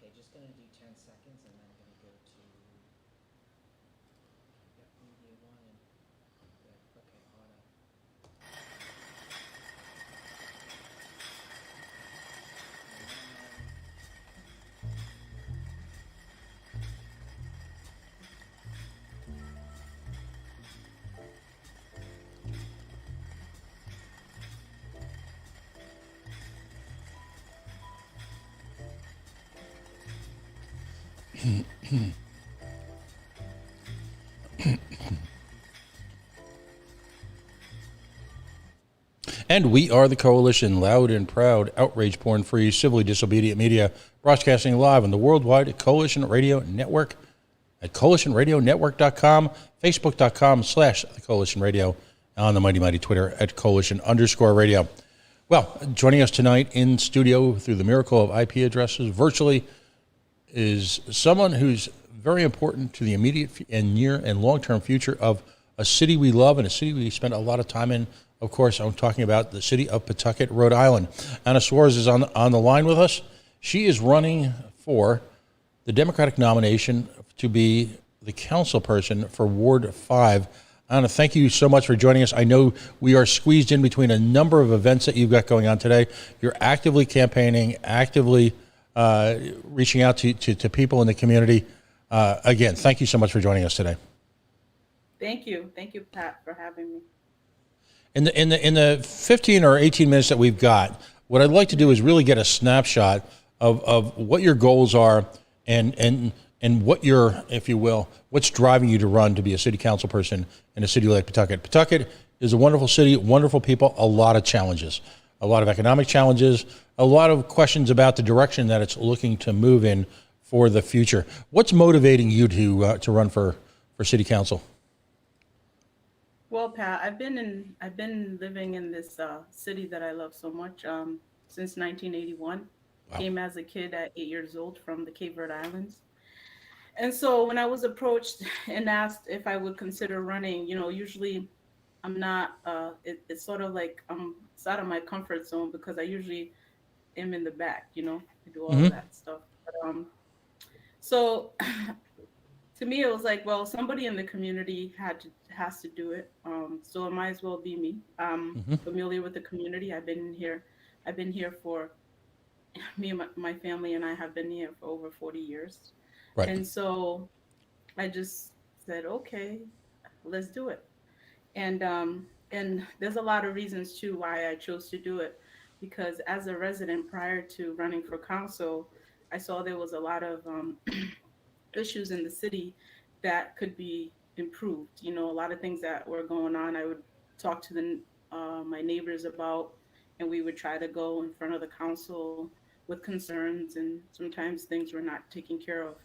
Okay, just gonna do 10 seconds and then gonna go to media one and okay, auto. And we are the Coalition, loud and proud, outrage, porn-free, civilly disobedient media, broadcasting live on the worldwide Coalition Radio Network at coalitionradionetwork.com, facebook.com/the Coalition Radio, on the mighty Twitter at Coalition_radio. Well, joining us tonight in studio through the miracle of IP addresses virtually is someone who's very important to the immediate and near and long-term future of a city we love and a city we spent a lot of time in. Of course, I'm talking about the city of Pawtucket, Rhode Island. Anna Soares is on the line with us. She is running for the Democratic nomination to be the council person for Ward 5. Anna, thank you so much for joining us. I know we are squeezed in between a number of events that you've got going on today. You're actively campaigning, actively reaching out to people in the community. Again, thank you so much for joining us today. Thank you, Pat, for having me. In the 15 or 18 minutes that we've got, what I'd like to do is really get a snapshot of what your goals are and what your, if you will, what's driving you to run to be a city council person in a city like Pawtucket. Pawtucket is a wonderful city, wonderful people, a lot of challenges, a lot of economic challenges, a lot of questions about the direction that it's looking to move in for the future. What's motivating you to run for city council? Well, Pat, I've been living in this city that I love so much since 1981. Wow. Came as a kid at 8 years old from the Cape Verde Islands. And so when I was approached and asked if I would consider running, usually I'm not, it's sort of like it's out of my comfort zone because I usually am in the back, I do all of that stuff. But, so to me, it was like, well, somebody in the community has to do it. So it might as well be me. I'm familiar with the community. I've been here for me and my family, and I have been here for over 40 years. Right. And so I just said, okay, let's do it. And there's a lot of reasons too why I chose to do it, because as a resident prior to running for council, I saw there was a lot of issues in the city that could be improved. A lot of things that were going on, I would talk to my neighbors about, and we would try to go in front of the council with concerns, and sometimes things were not taken care of.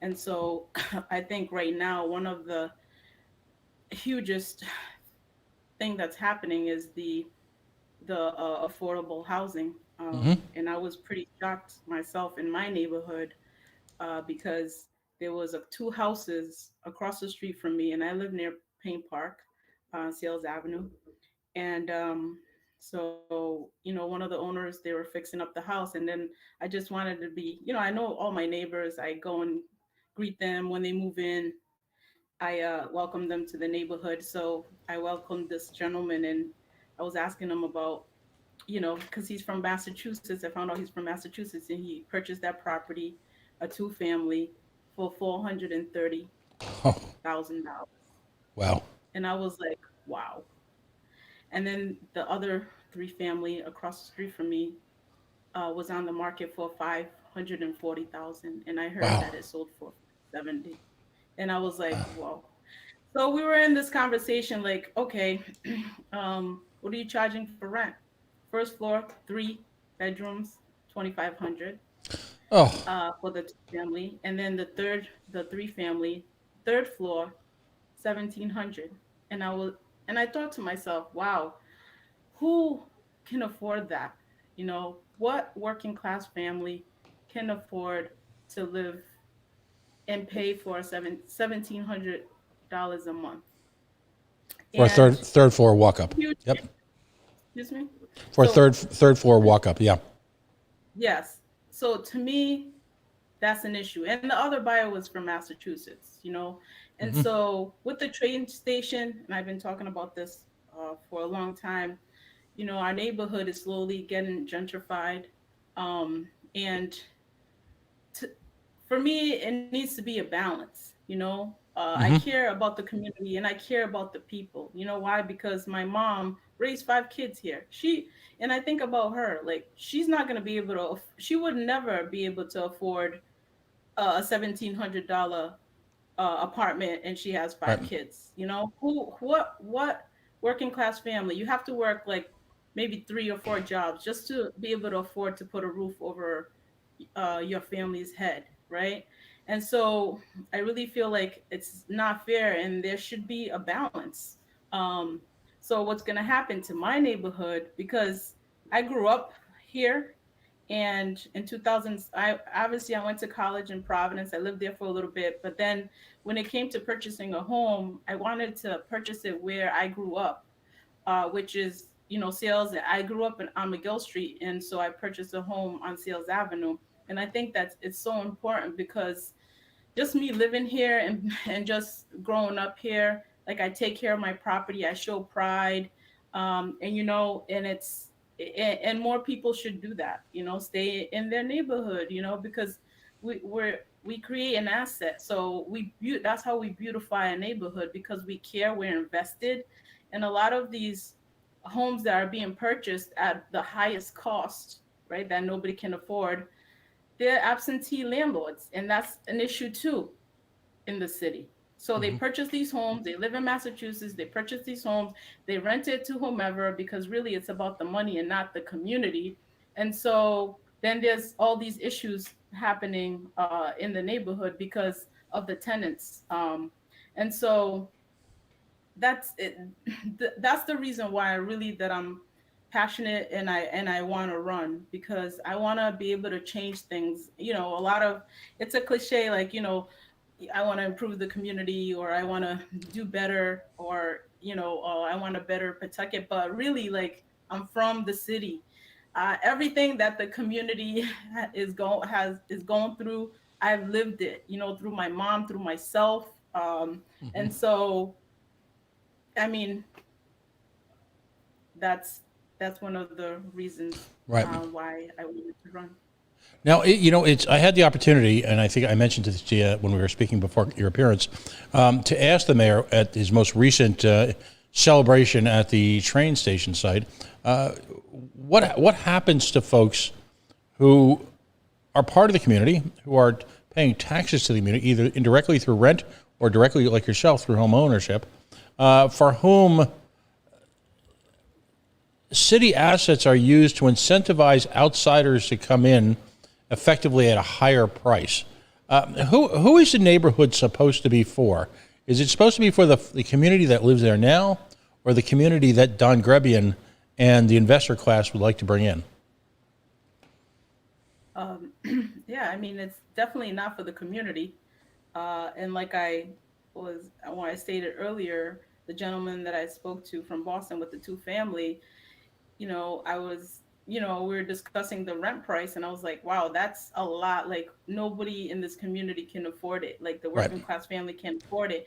And so I think right now, one of the hugest thing that's happening is the affordable housing. And I was pretty shocked myself in my neighborhood because there was 2 houses across the street from me, and I live near Payne Park, Sales Avenue. And so, one of the owners, they were fixing up the house, and then I just wanted to be, I know all my neighbors. I go and greet them when they move in. I welcome them to the neighborhood. So I welcomed this gentleman, and I was asking him about, because he's from Massachusetts. I found out he's from Massachusetts, and he purchased that property, a 2-family, for $430,000. Wow. And I was like, wow. And then the other 3-family across the street from me was on the market for $540,000, and I heard that it sold for $70,000. And I was like, whoa. So we were in this conversation like, okay, what are you charging for rent? First floor, 3 bedrooms, $2,500 for the 2-family. And then the 3-family, 3rd floor, $1,700. And I thought to myself, wow, who can afford that? What working class family can afford to live and pay for $1,700 a month For a third floor walk up? Huge, yep. Excuse me. For a third floor walk up, yeah. Yes. So to me, That's an issue. And the other buyer was from Massachusetts, you know. And so with the train station, and I've been talking about this for a long time, you know, our neighborhood is slowly getting gentrified. And to, for me, it needs to be a balance, you know. I Hmm. care about the community and I care about the people. You know why? Because my mom raised 5 kids here. And I think about her, like, she's not going to be able to, she would never be able to afford a $1,700 apartment and she has Right. 5 kids. You know, what working class family? You have to work like maybe 3 or 4 jobs just to be able to afford to put a roof over your family's head, right? And so I really feel like it's not fair and there should be a balance. Um, so what's going to happen to my neighborhood, because I grew up here, and in 2000, I went to college in Providence. I lived there for a little bit, but then when it came to purchasing a home, I wanted to purchase it where I grew up, which is, you know, Sales. I grew up on McGill Street, and so I purchased a home on Sales Avenue. And I think that it's so important because just me living here and just growing up here, like I take care of my property, I show pride, and you know, and more people should do that, you know, stay in their neighborhood, you know, because we create an asset. So that's how we beautify a neighborhood, because we care, we're invested. And a lot of these homes that are being purchased at the highest cost, right, that nobody can afford, they're absentee landlords, and that's an issue too in the city. So they purchase these homes, they live in Massachusetts, they purchase these homes, they rent it to whomever, because really it's about the money and not the community. And so then there's all these issues happening in the neighborhood because of the tenants. And so that's it. That's the reason why I'm passionate and I want to run, because I want to be able to change things. You know, a lot of, it's a cliche, like, you know, I want to improve the community, or I want to do better, or, you know, I want to better Pawtucket. But really, like, I'm from the city. Everything that the community is going through, I've lived it, you know, through my mom, through myself. And so, I mean, that's one of the reasons Right. why I wanted to run. Now, you know, I had the opportunity, and I think I mentioned this to you when we were speaking before your appearance, to ask the mayor at his most recent celebration at the train station site, what happens to folks who are part of the community, who are paying taxes to the community, either indirectly through rent or directly, like yourself, through home ownership, for whom city assets are used to incentivize outsiders to come in effectively at a higher price. Who is the neighborhood supposed to be for? Is it supposed to be for the community that lives there now, or the community that Don Grebian and the investor class would like to bring in? Yeah, I mean, it's definitely not for the community. And like when I stated earlier, the gentleman that I spoke to from Boston with the 2 family, you know, we were discussing the rent price, and I was like, wow, that's a lot. Like, nobody in this community can afford it. Like, the Right. working class family can't afford it.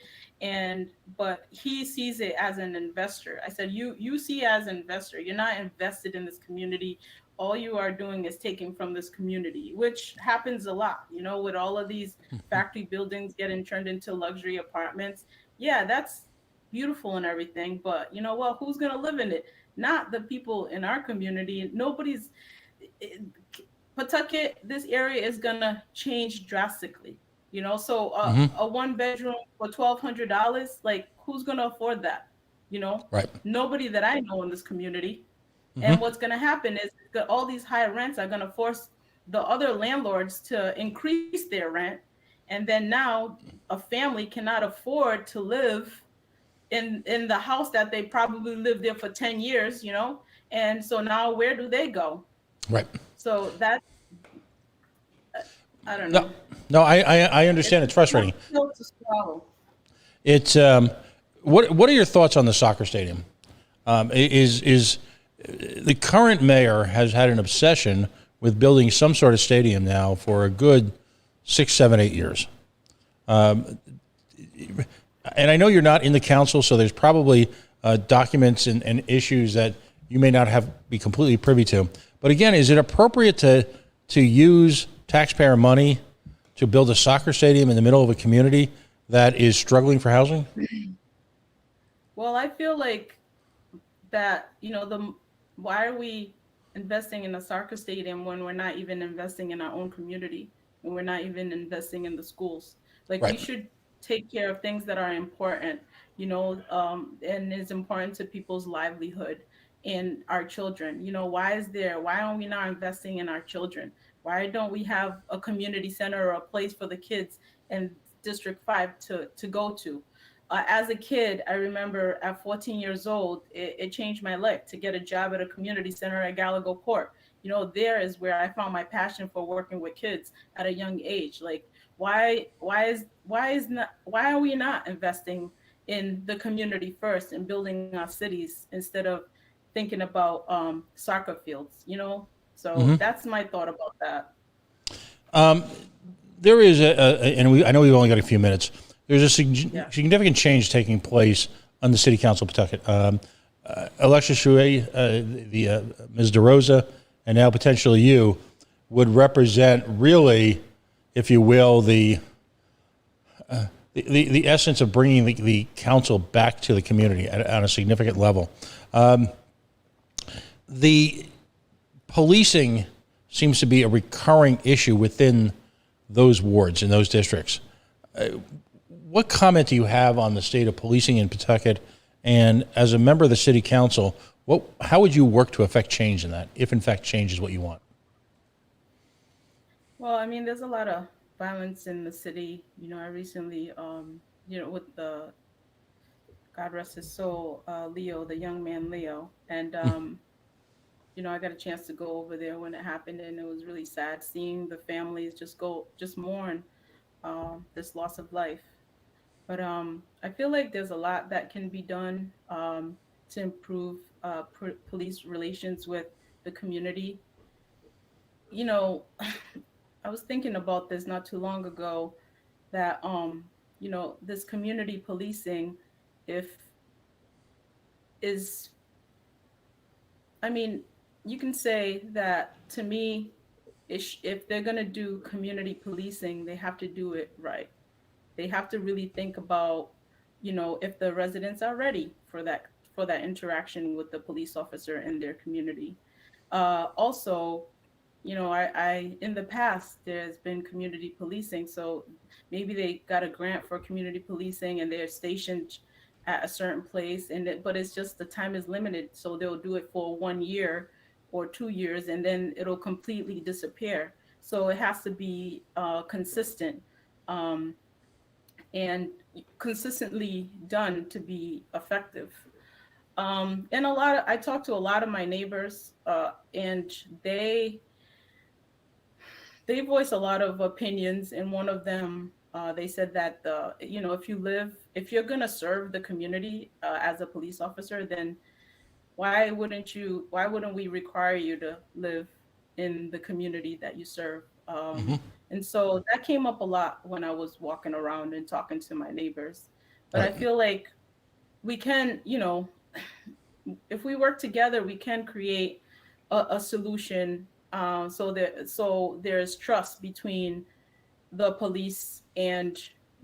But he sees it as an investor. I said, you see it as an investor. You're not invested in this community. All you are doing is taking from this community, which happens a lot, you know, with all of these factory buildings getting turned into luxury apartments. Yeah, that's beautiful and everything, but you know what? Who's going to live in it? Not the people in our community. Pawtucket, this area is going to change drastically, you know? So a 1 bedroom for $1,200, like, who's going to afford that? You know, Right. nobody that I know in this community. And what's going to happen is that all these high rents are going to force the other landlords to increase their rent. And then now a family cannot afford to live in the house that they probably lived there for 10 years, you know? And so now where do they go? Right. So that, I don't No, know. no, I understand. It's frustrating. Pill to swallow. It's what are your thoughts on the soccer stadium? Is the current mayor has had an obsession with building some sort of stadium now for a good 6, 7, 8 years. And I know you're not in the council, so there's probably documents and issues that you may not be completely privy to. But again, is it appropriate to use taxpayer money to build a soccer stadium in the middle of a community that is struggling for housing? Well, I feel like that, why are we investing in a soccer stadium when we're not even investing in our own community, when we're not even investing in the schools? Like, we Right. should take care of things that are important, and is important to people's livelihood and our children. Why aren't we not investing in our children? Why don't we have a community center or a place for the kids in District 5 to go to? As a kid, I remember at 14 years old, it changed my life to get a job at a community center at Gallagher Court. There is where I found my passion for working with kids at a young age. Like, why are we not investing in the community first and building our cities instead of thinking about soccer fields? So that's my thought about that. There is I know we've only got a few minutes. There's a Yeah. significant change taking place on the City Council of Pawtucket. Alexis Chouet, Ms. DeRosa, and now potentially you, would represent really, if you will, the essence of bringing the council back to the community on a significant level. The policing seems to be a recurring issue within those wards in those districts. What comment do you have on the state of policing in Pawtucket? And as a member of the city council, how would you work to affect change in that, if in fact change is what you want? Well, I mean, there's a lot of violence in the city. I recently, with the God rest his soul, Leo, the young man Leo, and I got a chance to go over there when it happened, and it was really sad seeing the families just mourn this loss of life. But I feel like there's a lot that can be done to improve police relations with the community. You know, I was thinking about this not too long ago that this community policing, if is I mean, you can say that to me, if they're going to do community policing, they have to do it right. They have to really think about, if the residents are ready for that interaction with the police officer in their community. Also, I in the past there's been community policing, so maybe they got a grant for community policing and they're stationed at a certain place, but it's just the time is limited, so they'll do it for 1 year or 2 years, and then it'll completely disappear. So it has to be consistent, um, and consistently done to be effective. And I talked to a lot of my neighbors, and they voice a lot of opinions, and one of them, they said that if you're going to serve the community as a police officer, then why wouldn't we require you to live in the community that you serve? And so that came up a lot when I was walking around and talking to my neighbors. But I Right. feel like we can, if we work together, we can create a solution, so there's trust between the police and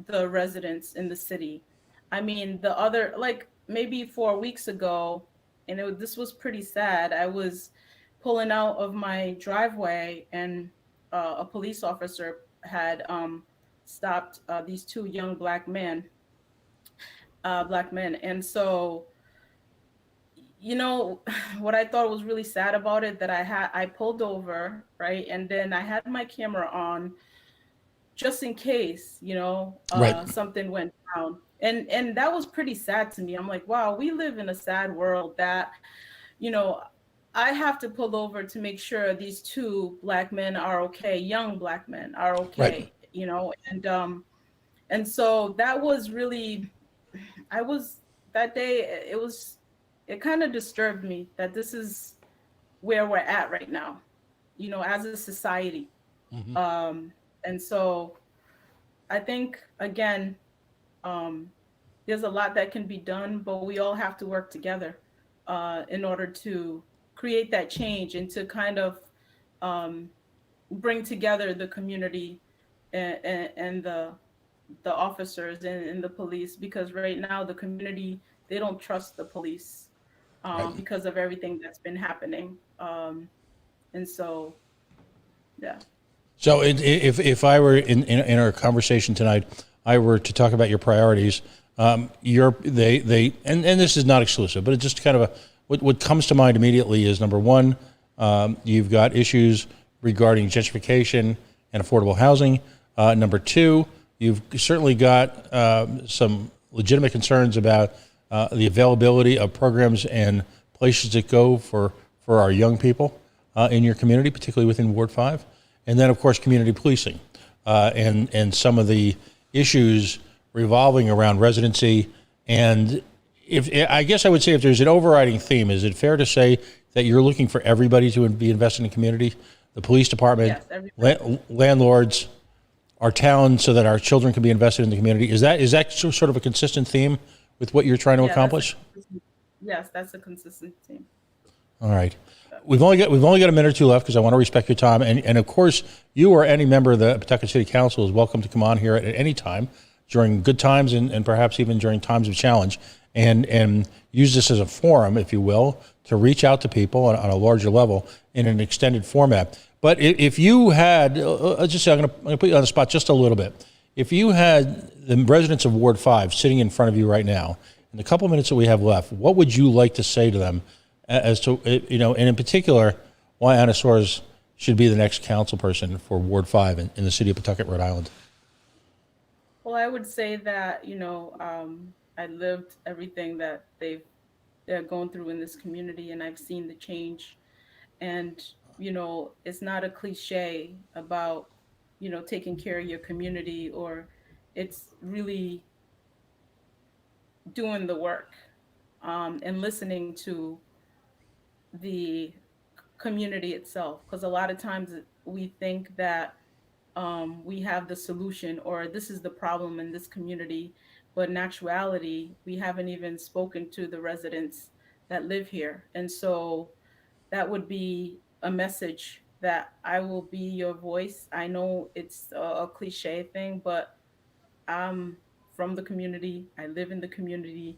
the residents in the city. I mean, the other, like maybe 4 weeks ago, and this was pretty sad. I was pulling out of my driveway, and a police officer had stopped these two young black men, and so what I thought was really sad about it, that I pulled over, right, and then I had my camera on just in case, Right. something went down. And that was pretty sad to me. I'm like, wow, we live in a sad world that, you know, I have to pull over to make sure these two black men are okay, young black men are Right. okay, and so that was really, I was that day, it kind of disturbed me that this is where we're at right now, as a society. Um, And so I think, again, there's a lot that can be done, but we all have to work together in order to create that change and to kind of um, bring together the community and the officers and the police, because right now the community, they don't trust the police Right. because of everything that's been happening. And so, yeah. So if I were in our conversation tonight, I were to talk about your priorities, and this is not exclusive, but it's just kind of what comes to mind immediately is, number one, you've got issues regarding gentrification and affordable housing. Number two, you've certainly got some legitimate concerns about the availability of programs and places to go for our young people in your community, particularly within Ward 5. And then, of course, community policing and some of the issues revolving around residency. And I guess I would say, if there's an overriding theme, is it fair to say that you're looking for everybody to be invested in community? The police department, yes, landlords, our town, so that our children can be invested in the community. Is that sort of a consistent theme with what you're trying to accomplish? Yes, that's a consistent theme. All right. We've only got a minute or two left, because I want to respect your time. And of course, you or any member of the Pawtucket City Council is welcome to come on here at any time during good times and perhaps even during times of challenge, and use this as a forum, if you will, to reach out to people on a larger level in an extended format. But if you had, let's just say, I'm going to put you on the spot just a little bit. If you had the residents of Ward 5 sitting in front of you right now, in the couple minutes that we have left, what would you like to say to them as to, and in particular, why Anna Soares should be the next council person for Ward 5 in the city of Pawtucket, Rhode Island? Well, I would say that, I lived everything that they're going through in this community, and I've seen the change. And, it's not a cliche about, taking care of your community, or it's really doing the work and listening to the community itself. Because a lot of times we think that we have the solution, or this is the problem in this community, but in actuality, we haven't even spoken to the residents that live here. And so that would be a message, that I will be your voice. I know it's a cliche thing, but I'm from the community. I live in the community,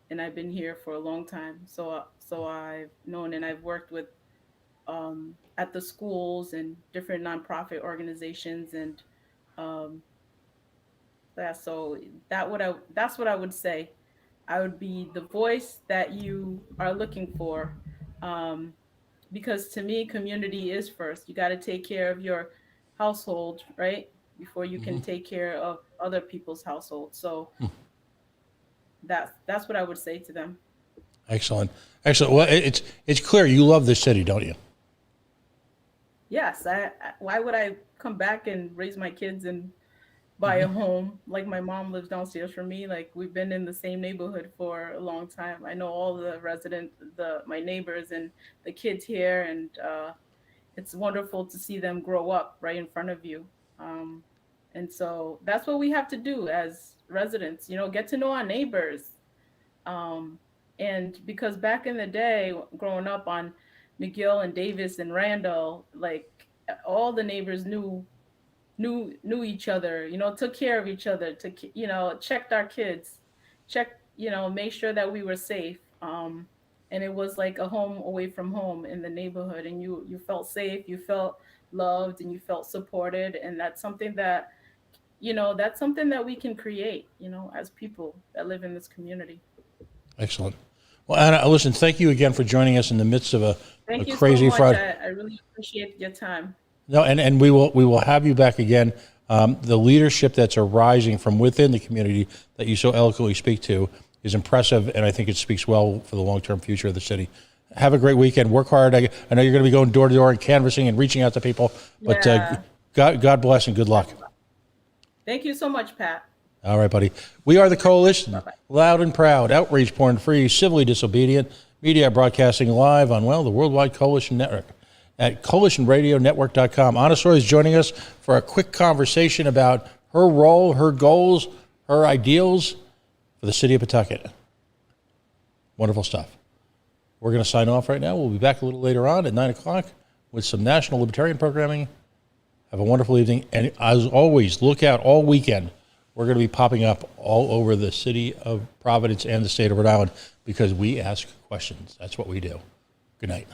and I've been here for a long time. So I've known, and I've worked with at the schools and different nonprofit organizations, and that's what I would say. I would be the voice that you are looking for, because to me, community is first. You got to take care of your household, right, before you can take care of other people's households. So that's what I would say to them. Excellent. Well, it's clear you love this city, don't you? Yes. Why would I come back and raise my kids and buy a home? Like, my mom lives downstairs from me. Like, we've been in the same neighborhood for a long time. I know all the residents, my neighbors, and the kids here, and it's wonderful to see them grow up right in front of you. And so that's what we have to do as residents, get to know our neighbors. And because back in the day, growing up on McGill and Davis and Randall, like, all the neighbors knew each other, took care of each other, checked our kids, made sure that we were safe. And it was like a home away from home in the neighborhood, and you felt safe, you felt loved, and you felt supported. And that's something that, we can create, as people that live in this community. Excellent. Well, Anna, listen, thank you again for joining us in the midst of a crazy Friday. I really appreciate your time. No, and we will have you back again. The leadership that's arising from within the community that you so eloquently speak to is impressive, and I think it speaks well for the long-term future of the city. Have a great weekend. Work hard. I know you're going to be going door to door and canvassing and reaching out to people, but God bless and good luck. Thank you so much, Pat. All right, buddy. We are the Coalition, loud and proud, outrage, porn free, civilly disobedient, media broadcasting live on, the Worldwide Coalition Network. at coalitionradionetwork.com. Anna Soares is joining us for a quick conversation about her role, her goals, her ideals for the city of Pawtucket. Wonderful stuff. We're going to sign off right now. We'll be back a little later on at 9 o'clock with some national libertarian programming. Have a wonderful evening. And as always, look out all weekend. We're going to be popping up all over the city of Providence and the state of Rhode Island because we ask questions. That's what we do. Good night.